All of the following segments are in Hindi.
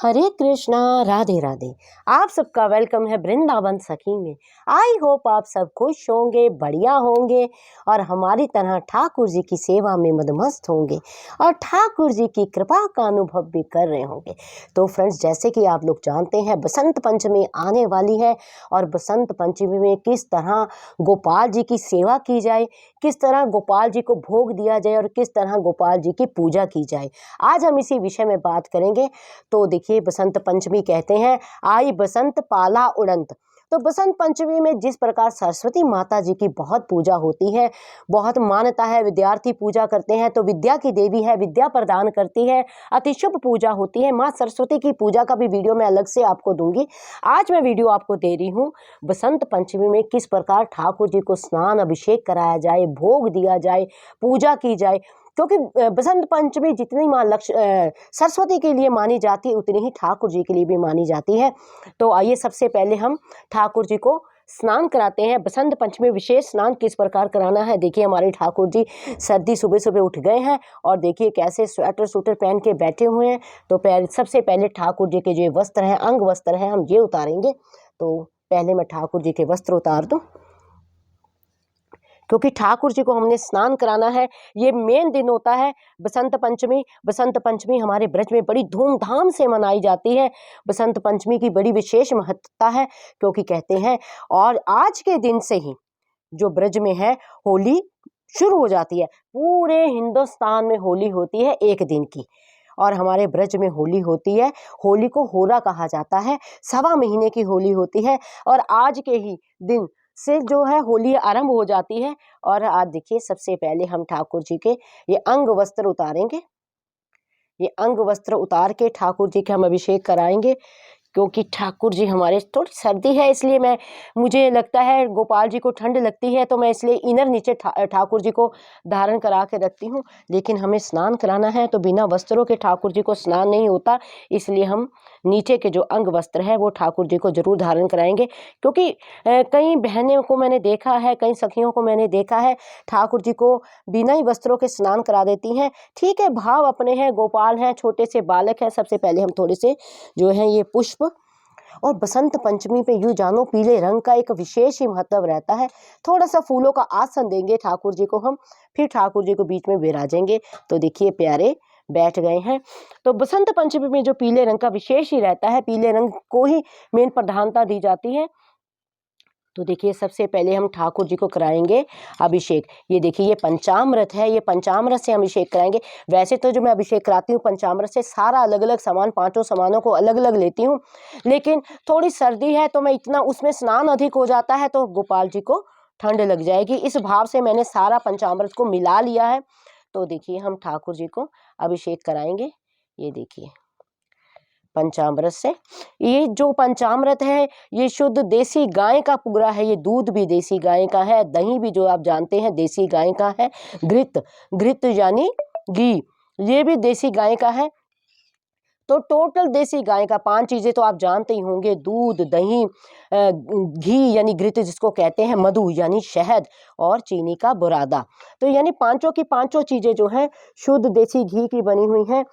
हरे कृष्णा, राधे राधे। आप सबका वेलकम है वृंदावन सखी में। आई होप आप सब खुश होंगे, बढ़िया होंगे और हमारी तरह ठाकुर जी की सेवा में मदमस्त होंगे और ठाकुर जी की कृपा का अनुभव भी कर रहे होंगे। तो फ्रेंड्स, जैसे कि आप लोग जानते हैं बसंत पंचमी आने वाली है और बसंत पंचमी में किस तरह गोपाल जी की सेवा की जाए, किस तरह गोपाल जी को भोग दिया जाए और किस तरह गोपाल जी की पूजा की जाए, आज हम इसी विषय में बात करेंगे। तो देखिए, बसंत पंचमी कहते हैं आई बसंत पाला उड़ंत। तो बसंत पंचमी में जिस प्रकार सरस्वती माता जी की बहुत पूजा होती है, बहुत मान्यता है, विद्यार्थी पूजा करते हैं तो विद्या की देवी है, विद्या प्रदान करती है, अति शुभ पूजा होती है। माँ सरस्वती की पूजा का भी वीडियो मैं अलग से आपको दूंगी। आज मैं वीडियो आपको दे रही हूँ बसंत पंचमी में किस प्रकार ठाकुर जी को स्नान अभिषेक कराया जाए, भोग दिया जाए, पूजा की जाए। क्योंकि बसंत पंचमी जितनी माँ सरस्वती के लिए मानी जाती है उतनी ही ठाकुर जी के लिए भी मानी जाती है। तो आइए सबसे पहले हम ठाकुर जी को स्नान कराते हैं। बसंत पंचमी विशेष स्नान किस प्रकार कराना है, देखिए हमारे ठाकुर जी सर्दी सुबह सुबह उठ गए हैं और देखिए कैसे स्वेटर सूटर पहन के बैठे हुए हैं। तो सबसे पहले ठाकुर जी के जो वस्त्र हैं, अंग वस्त्र हैं, हम ये उतारेंगे। तो पहले मैं ठाकुर जी के वस्त्र उतार दूं क्योंकि ठाकुर जी को हमने स्नान कराना है। ये मेन दिन होता है बसंत पंचमी। बसंत पंचमी हमारे ब्रज में बड़ी धूमधाम से मनाई जाती है। बसंत पंचमी की बड़ी विशेष महत्ता है क्योंकि कहते हैं और आज के दिन से ही जो ब्रज में है होली शुरू हो जाती है। पूरे हिंदुस्तान में होली होती है एक दिन की और हमारे ब्रज में होली होती है। होली को होरा कहा जाता है, 1.25 महीने की होली होती है और आज के ही दिन से जो है होली आरंभ हो जाती है। और आज देखिए सबसे पहले हम ठाकुर जी के ये अंग वस्त्र उतारेंगे। ये अंग वस्त्र उतार के ठाकुर जी के हम अभिषेक कराएंगे क्योंकि ठाकुर जी हमारे थोड़ी सर्दी है, इसलिए मुझे लगता है गोपाल जी को ठंड लगती है तो मैं इसलिए इनर नीचे ठाकुर जी को धारण करा के रखती हूँ। लेकिन हमें स्नान कराना है तो बिना वस्त्रों के ठाकुर जी को स्नान नहीं होता, इसलिए हम नीचे के जो अंग वस्त्र है वो ठाकुर जी को जरूर धारण कराएंगे। क्योंकि कई बहनों को मैंने देखा है, कई सखियों को मैंने देखा है ठाकुर जी को बिना ही वस्त्रों के स्नान करा देती हैं। ठीक है, भाव अपने हैं, गोपाल हैं, छोटे से बालक हैं। सबसे पहले हम थोड़े से जो है ये पुष्प और बसंत पंचमी पे यूं जानो पीले रंग का एक विशेष ही महत्व रहता है। थोड़ा सा फूलों का आसन देंगे ठाकुर जी को हम, फिर ठाकुर जी को बीच में विराजेंगे। तो देखिए प्यारे बैठ गए हैं। तो बसंत पंचमी में जो पीले रंग का विशेष ही रहता है, पीले रंग को ही मेन प्रधानता दी जाती है। तो देखिए सबसे पहले हम ठाकुर जी को कराएंगे अभिषेक। ये देखिए ये पंचामृत है, ये पंचामृत से हम अभिषेक कराएंगे। वैसे तो जो मैं अभिषेक कराती हूँ पंचामृत से सारा अलग अलग सामान, 5 सामानों को अलग अलग लेती हूँ, लेकिन थोड़ी सर्दी है तो मैं इतना उसमें स्नान अधिक हो जाता है तो गोपाल जी को ठंड लग जाएगी, इस भाव से मैंने सारा पंचामृत को मिला लिया है। तो देखिए हम ठाकुर जी को अभिषेक कराएंगे। ये देखिए पंचामृत से। ये जो पंचामृत है ये शुद्ध देसी गाय का पूरा है, ये दूध भी देसी गाय का है, दही भी जो आप जानते हैं देसी गाय का है, घृत यानी घी ये भी देसी गाय का है। तो टोटल देसी गाय का 5 चीजें तो आप जानते ही होंगे, दूध, दही, घी यानी घृत जिसको कहते हैं, मधु यानी शहद और चीनी का बुरादा। तो यानी पांचों की पांचों चीजें जो हैं शुद्ध देसी घी की बनी हुई हैं,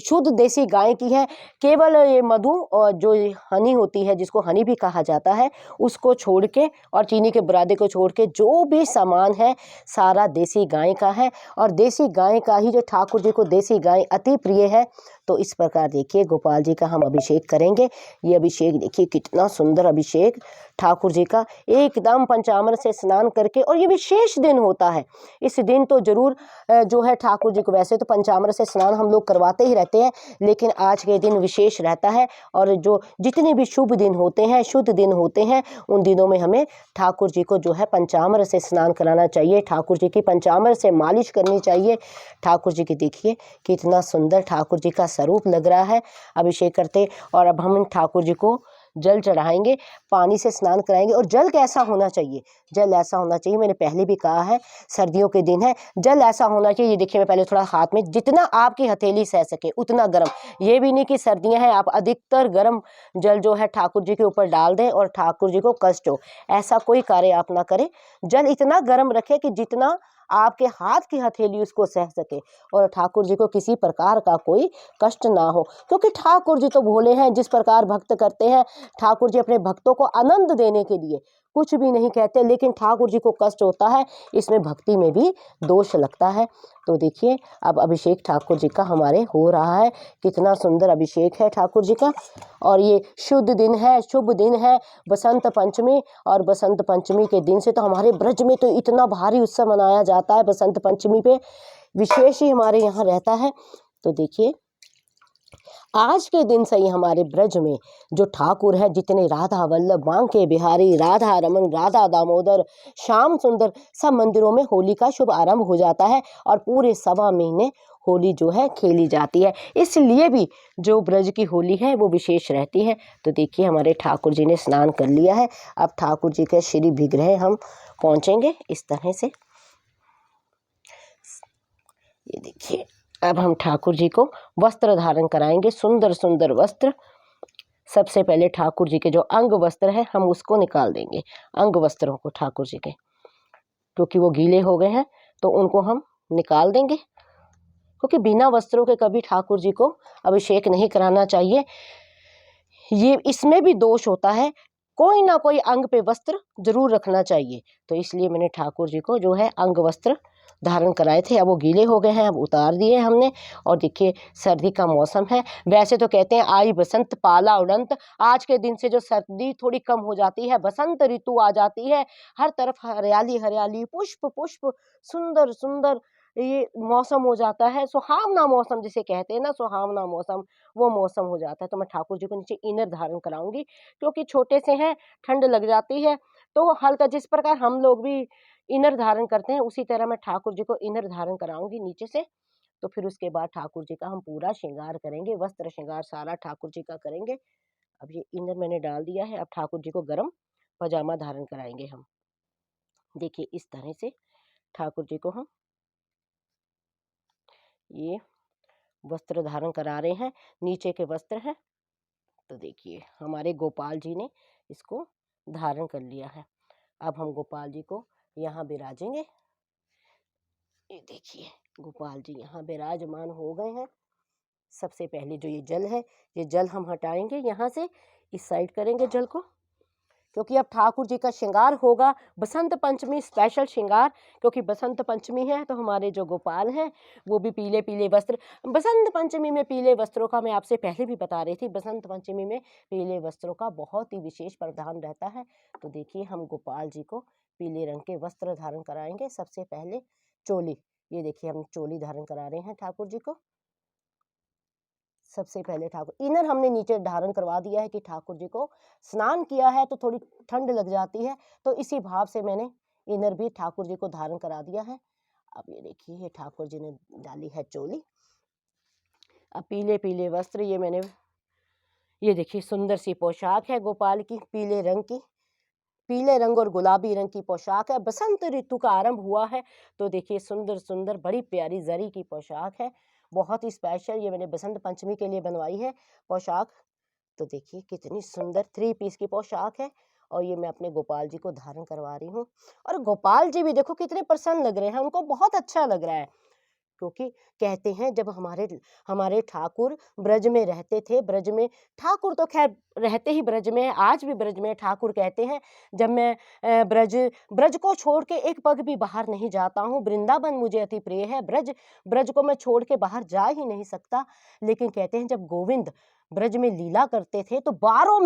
शुद्ध देसी गाय की है। केवल ये मधु और जो हनी होती है जिसको हनी भी कहा जाता है उसको छोड़ के और चीनी के बुरादे को छोड़ के जो भी सामान है सारा देसी गाय का है और देसी गाय का ही जो ठाकुर जी को देसी गाय अति प्रिय है। तो इस प्रकार देखिए गोपाल जी का हम अभिषेक करेंगे। ये अभिषेक देखिए कितना सुंदर अभिषेक ठाकुर जी का, एकदम पंचामृत से स्नान करके। और ये विशेष दिन होता है, इस दिन तो जरूर जो है ठाकुर जी को, वैसे तो पंचामृत से स्नान हम लोग करवाते ही रहते हैं लेकिन आज के दिन विशेष रहता है। और जो जितने भी शुभ दिन होते हैं, शुद्ध दिन होते हैं, उन दिनों में हमें ठाकुर जी को जो है पंचामृत से स्नान कराना चाहिए, ठाकुर जी की पंचामृत से मालिश करनी चाहिए। ठाकुर जी की देखिए कितना सुंदर ठाकुर जी का स्वरूप लग रहा है अभिषेक करते। और अब हम ठाकुर जी को जल चढ़ाएंगे, पानी से स्नान कराएंगे। और जल कैसा होना चाहिए, जल ऐसा होना चाहिए, मैंने पहले भी कहा है सर्दियों के दिन है, जल ऐसा होना चाहिए। ये देखिए मैं पहले थोड़ा हाथ में, जितना आपकी हथेली सह सके उतना गर्म, ये भी नहीं कि सर्दियां हैं आप अधिकतर गर्म जल जो है ठाकुर जी के ऊपर डाल दें और ठाकुर जी को कष्ट हो, ऐसा कोई कार्य आप ना करें। जल इतना गर्म रखें कि जितना आपके हाथ की हथेली उसको सह सके और ठाकुर जी को किसी प्रकार का कोई कष्ट ना हो, क्योंकि ठाकुर जी तो भोले हैं। जिस प्रकार भक्त करते हैं, ठाकुर जी अपने भक्तों को आनंद देने के लिए कुछ भी नहीं कहते, लेकिन ठाकुर जी को कष्ट होता है, इसमें भक्ति में भी दोष लगता है। तो देखिए अब अभिषेक ठाकुर जी का हमारे हो रहा है, कितना सुंदर अभिषेक है ठाकुर जी का। और ये शुद्ध दिन है, शुभ दिन है बसंत पंचमी। और बसंत पंचमी के दिन से तो हमारे ब्रज में तो इतना भारी उत्सव मनाया जाता है, बसंत पंचमी पे विशेष ही हमारे यहाँ रहता है। तो देखिए आज के दिन से ही हमारे ब्रज में जो ठाकुर है, जितने राधा वल्लभ, बांके बिहारी, राधा रमन, राधा दामोदर, श्याम सुंदर, सब मंदिरों में होली का शुभ आरंभ हो जाता है और पूरे 1.25 महीने होली जो है खेली जाती है। इसलिए भी जो ब्रज की होली है वो विशेष रहती है। तो देखिए हमारे ठाकुर जी ने स्नान कर लिया है। अब ठाकुर जी के श्री विग्रह हम पहुँचेंगे इस तरह से। ये देखिए अब हम ठाकुर जी को वस्त्र धारण कराएंगे, सुंदर सुंदर वस्त्र। सबसे पहले ठाकुर जी के जो अंग वस्त्र है हम उसको निकाल देंगे, अंग वस्त्रों को ठाकुर जी के, क्योंकि वो गीले हो गए हैं तो उनको हम निकाल देंगे, क्योंकि बिना वस्त्रों के कभी ठाकुर जी को अभिषेक नहीं कराना चाहिए। ये इसमें भी दोष होता है, कोई ना कोई अंग पे वस्त्र जरूर रखना चाहिए। तो इसलिए मैंने ठाकुर जी को जो है अंग वस्त्र धारण कराए थे, अब वो गीले हो गए हैं, अब उतार दिए हमने। और देखिए सर्दी का मौसम है, वैसे तो कहते हैं आई बसंत पाला उड़ंत, आज के दिन से जो सर्दी थोड़ी कम हो जाती है, बसंत ऋतु आ जाती है, हर तरफ हरियाली हरियाली, पुष्प पुष्प, सुंदर सुंदर ये मौसम हो जाता है, सुहावना मौसम जिसे कहते हैं ना, सुहावना मौसम, वो मौसम हो जाता है। तो मैं ठाकुर जी को नीचे इनर धारण कराऊंगी, क्योंकि छोटे से हैं, ठंड लग जाती है, तो हल्का जिस प्रकार हम लोग भी इनर धारण करते हैं उसी तरह मैं ठाकुर जी को इनर धारण कराऊंगी नीचे से। तो फिर उसके बाद ठाकुर जी का हम पूरा श्रृंगार करेंगे, वस्त्र श्रृंगार सारा ठाकुर जी का करेंगे। अब ये इनर मैंने डाल दिया है, अब ठाकुर जी को गर्म पजामा धारण कराएंगे हम। देखिए इस तरह से ठाकुर जी को हम ये वस्त्र धारण करा रहे हैं, नीचे के वस्त्र हैं। तो देखिए हमारे गोपाल जी ने इसको धारण कर लिया है। अब हम गोपाल जी को यहाँ बिराजेंगे। ये देखिए गोपाल जी यहाँ विराजमान हो गए हैं। सबसे पहले जो ये जल है, ये जल हम हटाएंगे यहाँ से, इस साइड करेंगे जल को, क्योंकि अब ठाकुर जी का श्रृंगार होगा बसंत पंचमी स्पेशल श्रृंगार, क्योंकि बसंत पंचमी है तो हमारे जो गोपाल हैं वो भी पीले पीले वस्त्र। बसंत पंचमी में पीले वस्त्रों का मैं आपसे पहले भी बता रही थी, बसंत पंचमी में पीले वस्त्रों का बहुत ही विशेष प्रावधान रहता है। तो देखिए हम गोपाल जी को पीले रंग के वस्त्र धारण कराएंगे। सबसे पहले चोली, ये देखिए हम चोली धारण करा रहे हैं ठाकुर जी को। सबसे पहले ठाकुर इनर हमने नीचे धारण करवा दिया है कि ठाकुर जी को स्नान किया है तो थोड़ी ठंड लग जाती है, तो इसी भाव से मैंने इनर भी ठाकुर जी को धारण करा दिया है। अब ये देखिए ये ठाकुर जी ने डाली है चोली। अब पीले पीले वस्त्र, ये देखिए सुंदर सी पोशाक है गोपाल की, पीले रंग की, पीले रंग और गुलाबी रंग की पोशाक है। बसंत ऋतु का आरंभ हुआ है, तो देखिए सुंदर सुंदर बड़ी प्यारी जरी की पोशाक है, बहुत ही स्पेशल, ये मैंने बसंत पंचमी के लिए बनवाई है पोशाक। तो देखिए कितनी सुंदर 3 पीस की पोशाक है, और ये मैं अपने गोपाल जी को धारण करवा रही हूँ। और गोपाल जी भी देखो कितने प्रसन्न लग रहे हैं, उनको बहुत अच्छा लग रहा है, क्योंकि कहते हैं जब हमारे हमारे ठाकुर ब्रज में रहते थे, ब्रज में ठाकुर तो खैर रहते ही ब्रज में है, आज भी ब्रज में ठाकुर कहते हैं जब मैं ब्रज ब्रज को छोड़ के एक पग भी बाहर नहीं जाता हूँ, वृंदावन मुझे अति प्रिय है, ब्रज ब्रज को मैं छोड़ के बाहर जा ही नहीं सकता। लेकिन कहते हैं जब गोविंद ब्रज में लीला करते थे तो 12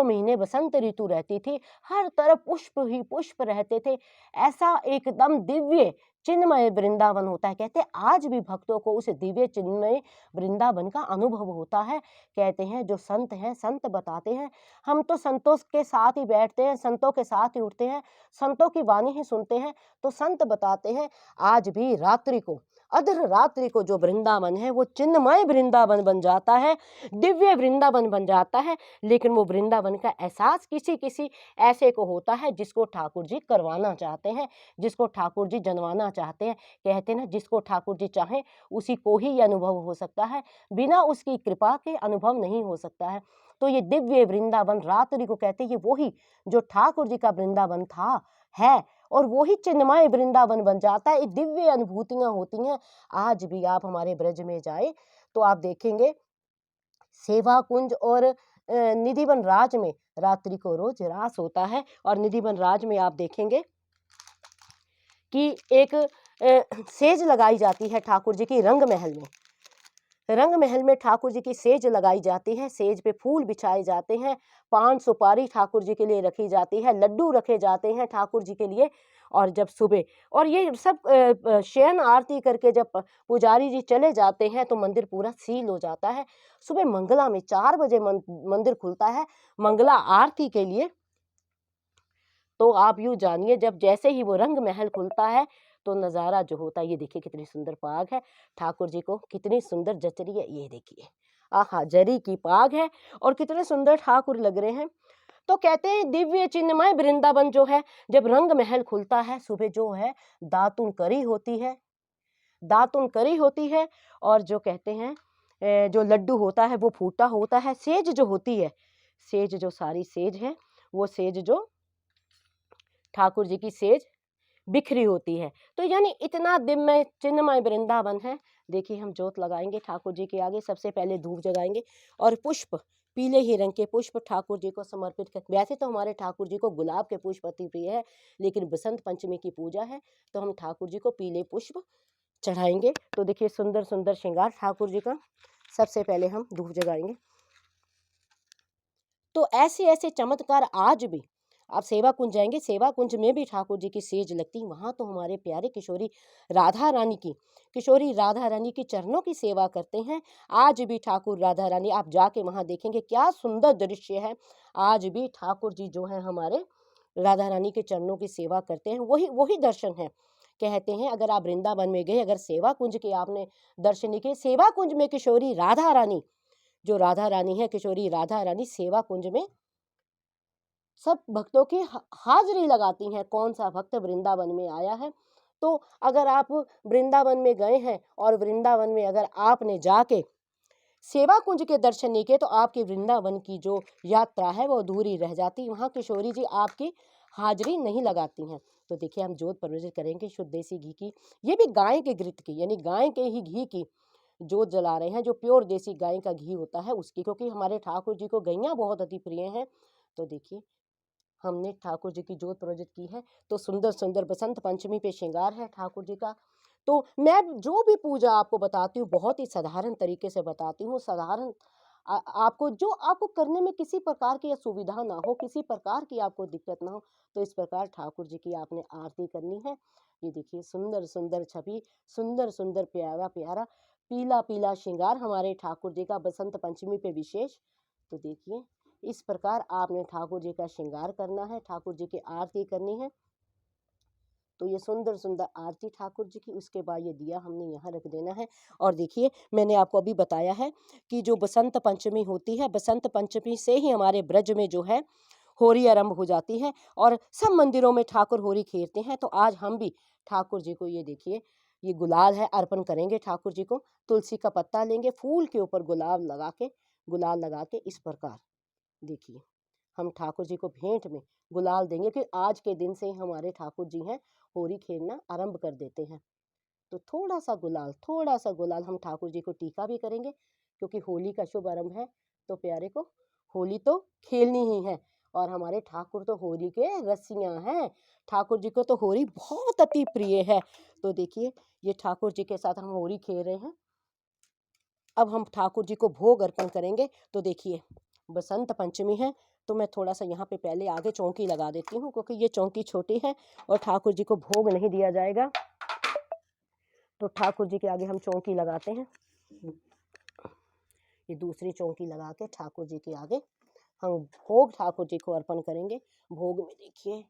महीने बसंत ऋतु रहती थी, हर तरफ पुष्प ही पुष्प रहते थे, ऐसा एकदम दिव्य चिन्मय वृंदावन होता है। कहते हैं आज भी भक्तों को उस दिव्य चिन्मय वृंदावन का अनुभव होता है। कहते हैं जो संत हैं, संत बताते हैं, हम तो संतों के साथ ही बैठते हैं, संतों के साथ ही उठते हैं, संतों की वाणी ही सुनते हैं, तो संत बताते हैं आज भी रात्रि को, अधर रात्रि को जो वृंदावन है वो चिन्मय वृंदावन बन जाता है, दिव्य वृंदावन बन जाता है। लेकिन वो वृंदावन का एहसास किसी किसी ऐसे को होता है जिसको ठाकुर जी करवाना चाहते हैं, जिसको ठाकुर जी जनवाना चाहते हैं। कहते हैं ना जिसको ठाकुर जी चाहें उसी को ही ये अनुभव हो सकता है, बिना उसकी कृपा के अनुभव नहीं हो सकता है। तो ये दिव्य वृंदावन रात्रि को कहते हैं, ये वही जो ठाकुर जी का वृंदावन था, है, और वो ही चिन्मय वृंदावन बन जाता है। दिव्य अनुभूतियां होती हैं। आज भी आप हमारे ब्रज में जाए तो आप देखेंगे सेवा कुंज और निधिवन राज में रात्रि को रोज रास होता है। और निधिवन राज में आप देखेंगे कि एक सेज लगाई जाती है ठाकुर जी की रंग महल में। रंग महल में ठाकुर जी की सेज लगाई जाती है। सेज पे फूल बिछाए जाते हैं, पान सुपारी ठाकुर जी के लिए रखी जाती है, लड्डू रखे जाते हैं ठाकुर जी के लिए। और जब सुबह और ये सब शयन आरती करके जब पुजारी जी चले जाते हैं तो मंदिर पूरा सील हो जाता है। सुबह मंगला में 4 बजे मंदिर खुलता है मंगला आरती के लिए। तो आप यूँ जानिए जब जैसे ही वो रंग महल खुलता है तो नज़ारा जो होता है, ये देखिए कितनी सुंदर पाग है ठाकुर जी को, कितनी सुंदर जच रही है। ये देखिए आहा, जरी की पाग है और कितने सुंदर ठाकुर लग रहे हैं। तो कहते हैं दिव्य चिन्मय वृंदावन जो है, जब रंग महल खुलता है सुबह जो है दातुन करी होती है, दातुन करी होती है। और जो कहते हैं जो लड्डू होता है वो फूटा होता है। सेज जो होती है, सेज जो सारी सेज है वो सेज जो ठाकुर जी की सेज बिखरी होती है। तो यानी इतना दिव्य चिन्मय वृंदावन है। देखिए हम जोत लगाएंगे ठाकुर जी के आगे, सबसे पहले धूप जगाएंगे और पुष्प, पीले ही रंग के पुष्प ठाकुर जी को समर्पित कर। वैसे तो हमारे ठाकुर जी को गुलाब के पुष्प अति प्रिय है, लेकिन बसंत पंचमी की पूजा है तो हम ठाकुर जी को पीले पुष्प चढ़ाएंगे। तो देखिए सुंदर सुंदर श्रृंगार ठाकुर जी का। सबसे पहले हम धूप जगाएंगे। तो ऐसे ऐसे चमत्कार आज भी आप सेवा कुंज जाएंगे, सेवा कुंज में भी ठाकुर जी की सेज लगती। वहाँ तो हमारे प्यारे किशोरी राधा रानी की चरणों की सेवा करते हैं। आज भी ठाकुर राधा रानी, आप जाके वहाँ देखेंगे क्या सुंदर दृश्य है। आज भी ठाकुर जी जो है हमारे राधा रानी के चरणों की सेवा करते हैं। वही दर्शन है। कहते हैं अगर आप वृंदावन में गए, अगर सेवा कुंज के आपने दर्शन किए, सेवा कुंज में किशोरी राधा रानी, जो राधा रानी है किशोरी राधा रानी, सेवा कुंज में सब भक्तों की हाजिरी लगाती हैं। कौन सा भक्त वृंदावन में आया है। तो अगर आप वृंदावन में गए हैं और वृंदावन में अगर आपने जाके सेवा कुंज के दर्शन नहीं किए तो आपकी वृंदावन की जो यात्रा है वो अधूरी रह जाती। वहाँ किशोरी जी आपकी हाजिरी नहीं लगाती हैं। तो देखिए हम जोत प्रज्वलित करेंगे शुद्ध देसी घी की, ये भी गाय के घृत की, यानी गाय के ही घी की जोत जला रहे हैं, जो प्योर देसी गाय का घी होता है उसकी, क्योंकि हमारे ठाकुर जी को गैया बहुत अति प्रिय हैं। तो देखिए हमने ठाकुर जी की जोत प्रज्वलित की है। तो सुंदर सुंदर बसंत पंचमी पे श्रृंगार है ठाकुर जी का। तो मैं जो भी पूजा आपको बताती हूँ बहुत ही साधारण तरीके से बताती हूँ। साधारण आपको जो आपको करने में किसी प्रकार की असुविधा ना हो, किसी प्रकार की आपको दिक्कत ना हो, तो इस प्रकार ठाकुर जी की आपने आरती करनी है। ये देखिए सुंदर सुंदर छवि, सुंदर सुंदर प्यारा प्यारा पीला पीला श्रृंगार हमारे ठाकुर जी का बसंत पंचमी पे विशेष। तो देखिए इस प्रकार आपने ठाकुर जी का श्रृंगार करना है, ठाकुर जी की आरती करनी है। तो ये सुंदर सुंदर आरती ठाकुर जी की, उसके बाद ये दिया हमने यहाँ रख देना है। और देखिए मैंने आपको अभी बताया है कि जो बसंत पंचमी होती है, बसंत पंचमी से ही हमारे ब्रज में जो है होरी आरंभ हो जाती है और सब मंदिरों में ठाकुर होरी खेलते हैं। तो आज हम भी ठाकुर जी को ये देखिए ये गुलाल है अर्पण करेंगे ठाकुर जी को। तुलसी का पत्ता लेंगे, फूल के ऊपर गुलाल लगा के इस प्रकार देखिए हम ठाकुर जी को भेंट में गुलाल देंगे कि आज के दिन से ही हमारे ठाकुर जी हैं होरी खेलना आरंभ कर देते हैं। तो थोड़ा सा गुलाल हम ठाकुर जी को टीका भी करेंगे, क्योंकि होली का शुभ आरंभ है। तो प्यारे को होली तो खेलनी ही है और हमारे ठाकुर तो होली के रसियां हैं। ठाकुर जी को तो होली बहुत अति प्रिय है। तो देखिए ये ठाकुर जी के साथ हम होली खेल रहे हैं। अब हम ठाकुर जी को भोग अर्पण करेंगे। तो देखिए बसंत पंचमी है तो मैं थोड़ा सा यहाँ पे पहले आगे चौकी लगा देती हूँ, क्योंकि ये चौकी छोटी है और ठाकुर जी को भोग नहीं दिया जाएगा। तो ठाकुर जी के आगे हम चौकी लगाते हैं। ये दूसरी चौकी लगा के ठाकुर जी के आगे हम भोग ठाकुर जी को अर्पण करेंगे। भोग में देखिए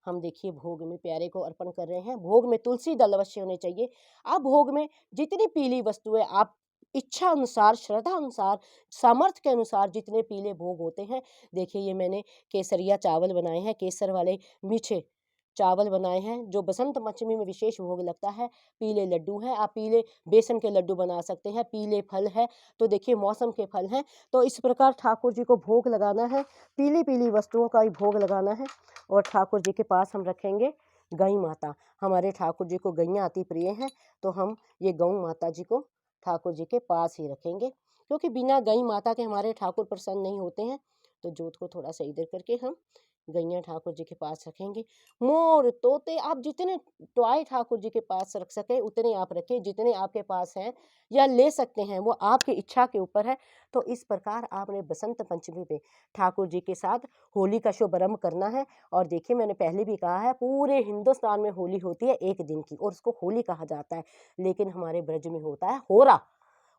हम देखिए भोग में प्यारे को अर्पण कर रहे हैं। भोग में तुलसी दल अवश्य होने चाहिए। आप भोग में जितनी पीली वस्तुएं आप इच्छा अनुसार, श्रद्धा अनुसार, सामर्थ्य के अनुसार जितने पीले भोग होते हैं। देखिए ये मैंने केसरिया चावल बनाए हैं, केसर वाले मीठे चावल बनाए हैं जो बसंत पंचमी में विशेष भोग लगता है। पीले लड्डू हैं, आप पीले बेसन के लड्डू बना सकते हैं। पीले फल है तो देखिए मौसम के फल हैं। तो इस प्रकार ठाकुर जी को भोग लगाना है, पीली पीली वस्तुओं का ही भोग लगाना है। और ठाकुर जी के पास हम रखेंगे गई माता, हमारे ठाकुर जी को गैया अति प्रिय हैं, तो हम ये गौ माता जी को ठाकुर जी के पास ही रखेंगे, क्योंकि बिना गई माता के हमारे ठाकुर प्रसन्न नहीं होते हैं। तो जोत को थोड़ा सा इधर करके हम गैया ठाकुर जी के पास रखेंगे। मोर, तोते, आप जितने टॉय ठाकुर जी के पास रख सके उतने आप रखें, जितने आपके पास हैं या ले सकते हैं, वो आपकी इच्छा के ऊपर है। तो इस प्रकार आपने बसंत पंचमी पे ठाकुर जी के साथ होली का शुभारंभ करना है। और देखिए, मैंने पहले भी कहा है, पूरे हिंदुस्तान में होली होती है एक दिन की और उसको होली कहा जाता है, लेकिन हमारे ब्रज में होता है होरा।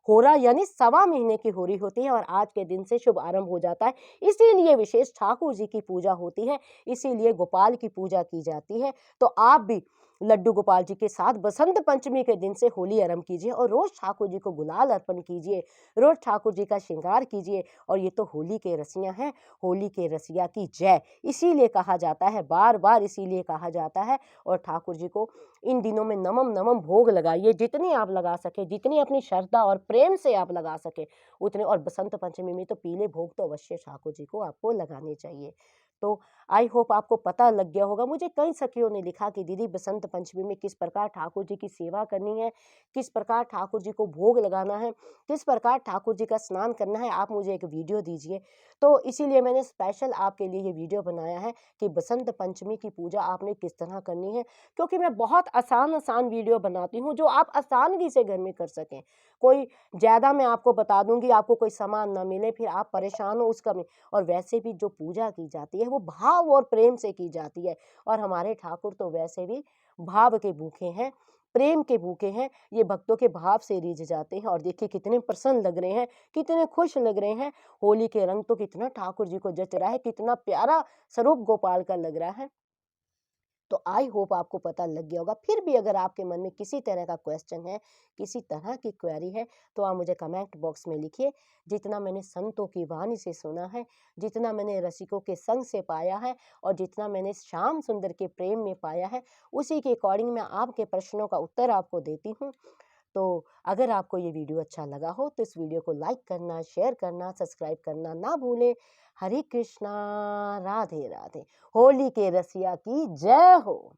होरा यानी सवा महीने की होरी होती है और आज के दिन से शुभ आरंभ हो जाता है। इसीलिए विशेष ठाकुर जी की पूजा होती है, इसीलिए गोपाल की पूजा की जाती है। तो आप भी लड्डू गोपाल जी के साथ बसंत पंचमी के दिन से होली आरंभ कीजिए और रोज ठाकुर जी को गुलाल अर्पण कीजिए, रोज ठाकुर जी का श्रृंगार कीजिए। और ये तो होली के रसियां हैं, होली के रसिया की जय इसीलिए कहा जाता है, बार बार इसीलिए कहा जाता है। और ठाकुर जी को इन दिनों में नमम नमम भोग लगाइए, जितनी आप लगा सके, जितनी अपनी श्रद्धा और प्रेम से आप लगा सके उतने। और बसंत पंचमी में तो पीले भोग तो अवश्य ठाकुर जी को आपको लगाने चाहिए। तो आई होप आपको पता लग गया होगा। मुझे कई सखियों ने लिखा कि दीदी बसंत पंचमी में किस प्रकार ठाकुर जी की सेवा करनी है, किस प्रकार ठाकुर जी को भोग लगाना है, किस प्रकार ठाकुर जी का स्नान करना है, आप मुझे एक वीडियो दीजिए। तो इसीलिए मैंने स्पेशल आपके लिए ये वीडियो बनाया है कि बसंत पंचमी की पूजा आपने किस तरह करनी है, क्योंकि मैं बहुत आसान आसान वीडियो बनाती हूँ जो आप आसानी से घर में कर सकें। कोई ज़्यादा मैं आपको बता दूंगी, आपको कोई सामान ना मिले, फिर आप परेशान हो उसका में। और वैसे भी जो पूजा की जाती है वो भाव और प्रेम से की जाती है, और हमारे ठाकुर तो वैसे भी भाव के भूखे हैं, प्रेम के भूखे हैं। ये भक्तों के भाव से रीझ जाते हैं। और देखिए कितने प्रसन्न लग रहे हैं, कितने खुश लग रहे हैं। होली के रंग तो कितना ठाकुर जी को जच रहा है, कितना प्यारा स्वरूप गोपाल का लग रहा है। तो आई होप आपको पता लग गया होगा। फिर भी अगर आपके मन में किसी तरह का क्वेश्चन है, किसी तरह की क्वेरी है, तो आप मुझे कमेंट बॉक्स में लिखिए। जितना मैंने संतों की वाणी से सुना है, जितना मैंने रसिकों के संग से पाया है, और जितना मैंने श्याम सुंदर के प्रेम में पाया है, उसी के अकॉर्डिंग मैं आपके प्रश्नों का उत्तर आपको देती हूँ। तो अगर आपको ये वीडियो अच्छा लगा हो तो इस वीडियो को लाइक करना, शेयर करना, सब्सक्राइब करना ना भूलें। हरे कृष्णा, राधे राधे। होली के रसिया की जय हो।